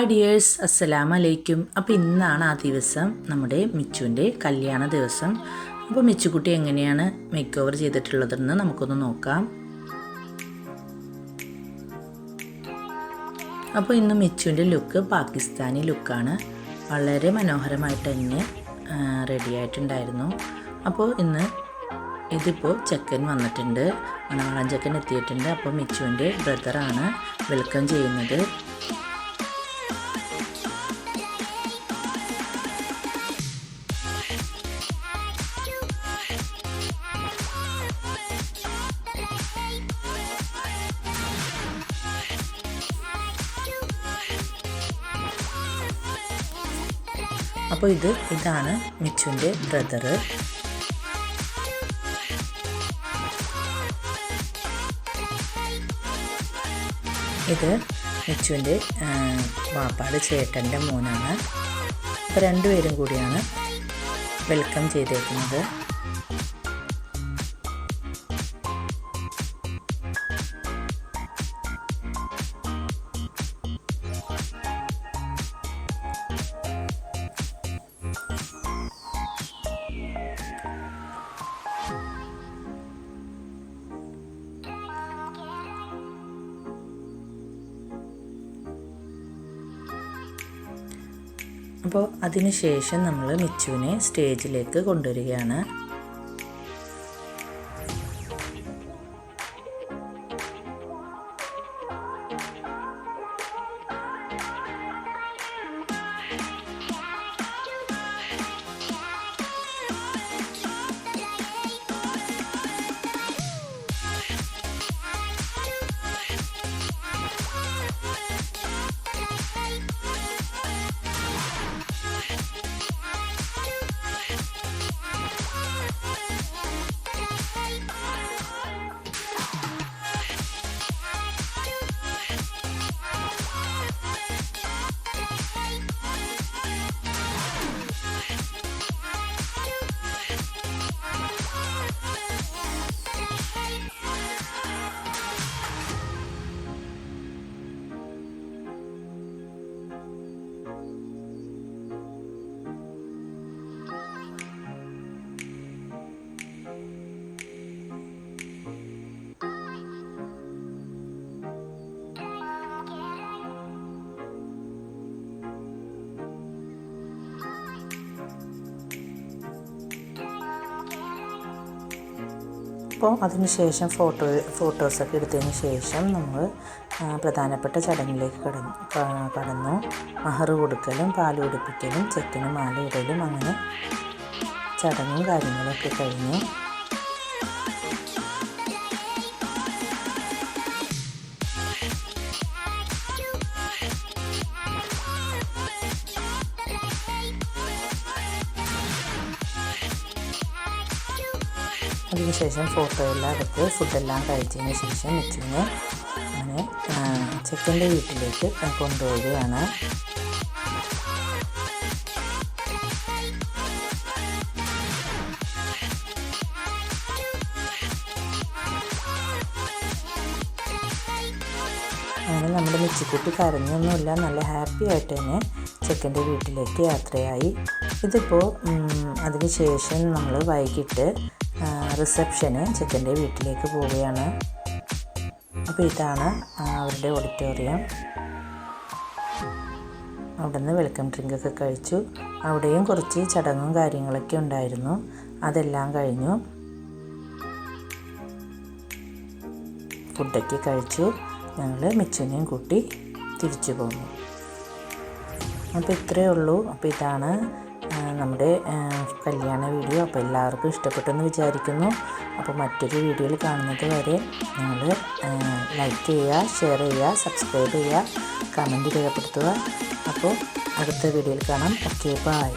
Hi dears, അസ്സലാമു അലൈക്കും. അപ്പോൾ ഇന്നാണ് ആ ദിവസം, നമ്മുടെ മിച്ചുവിൻ്റെ കല്യാണ ദിവസം. അപ്പോൾ മിച്ചുക്കുട്ടി എങ്ങനെയാണ് മേക്ക് ഓവർ ചെയ്തിട്ടുള്ളതെന്ന് നമുക്കൊന്ന് നോക്കാം. അപ്പോൾ ഇന്ന് മിച്ചുവിൻ്റെ ലുക്ക് പാകിസ്ഥാനി ലുക്കാണ്. വളരെ മനോഹരമായിട്ട് തന്നെ റെഡി ആയിട്ടുണ്ടായിരുന്നു. അപ്പോൾ ഇതിപ്പോൾ ചെക്കൻ വന്നിട്ടുണ്ട്, മണവാളൻ ചെക്കൻ എത്തിയിട്ടുണ്ട്. അപ്പോൾ മിച്ചുവിൻ്റെ ബ്രദറാണ് വെൽക്കം ചെയ്യുന്നത്. അപ്പോൾ ഇതാണ് മിച്ചുവിൻ്റെ ബ്രദറ്. ഇത് മിച്ചുവിൻ്റെ വാപ്പാട് ചേട്ടൻ്റെ മോനാണ്. അപ്പോൾ രണ്ടുപേരും കൂടിയാണ് വെൽക്കം ചെയ്തേക്കുന്നത്. അപ്പോൾ അതിനുശേഷം നമ്മൾ മിച്ചുവിനെ സ്റ്റേജിലേക്ക് കൊണ്ടുവരികയാണ്. അപ്പോൾ അതിനുശേഷം ഫോട്ടോസൊക്കെ എടുത്തതിന് ശേഷം നമ്മൾ പ്രധാനപ്പെട്ട ചടങ്ങിലേക്ക് കടന്നു. മഹർ കൊടുക്കലും പാൽ കുടിപ്പിക്കലും ചെക്കന് മാല ഇടലും അങ്ങനെ ചടങ്ങും കാര്യങ്ങളൊക്കെ കഴിഞ്ഞു. അതിനുശേഷം ഫോട്ടോ എല്ലാം എടുത്ത് ഫുഡെല്ലാം കഴിച്ചതിന് ശേഷം മിച്ചുവിനെ അങ്ങനെ ചെക്കൻ്റെ വീട്ടിലേക്ക് കൊണ്ടുപോവുകയാണ്. അങ്ങനെ നമ്മുടെ മിച്ചിക്കുട്ടി കരഞ്ഞൊന്നുമില്ല, നല്ല ഹാപ്പി ആയിട്ട് തന്നെ ചെക്കൻ്റെ വീട്ടിലേക്ക് യാത്രയായി. ഇതിപ്പോൾ അതിന് ശേഷം നമ്മൾ വൈകിട്ട് റിസപ്ഷന് ചെക്കൻ്റെ വീട്ടിലേക്ക് പോവുകയാണ്. അപ്പോൾ ഇതാണ് അവരുടെ ഓഡിറ്റോറിയം. അവിടെ നിന്ന് വെൽക്കം ഡ്രിങ്കൊക്കെ കഴിച്ചു. അവിടെയും കുറച്ച് ചടങ്ങും കാര്യങ്ങളൊക്കെ ഉണ്ടായിരുന്നു. അതെല്ലാം കഴിഞ്ഞു. ഫുഡൊക്കെ കഴിച്ചു ഞങ്ങൾ മിച്ചുവിനെയും കൂട്ടി തിരിച്ചു പോന്നു. അപ്പോൾ ഇത്രയേ ഉള്ളൂ. അപ്പോൾ ഇതാണ് നമ്മുടെ കല്യാണ വീഡിയോ. അപ്പോൾ എല്ലാവർക്കും ഇഷ്ടപ്പെട്ടെന്ന് വിചാരിക്കുന്നു. അപ്പോൾ മറ്റൊരു വീഡിയോയിൽ കാണുന്നത് വരെ നിങ്ങൾ ലൈക്ക് ചെയ്യുക, ഷെയർ ചെയ്യുക, സബ്സ്ക്രൈബ് ചെയ്യുക, കമൻറ്റ് രേഖപ്പെടുത്തുക. അപ്പോൾ അടുത്ത വീഡിയോയിൽ കാണാം. Okay, by.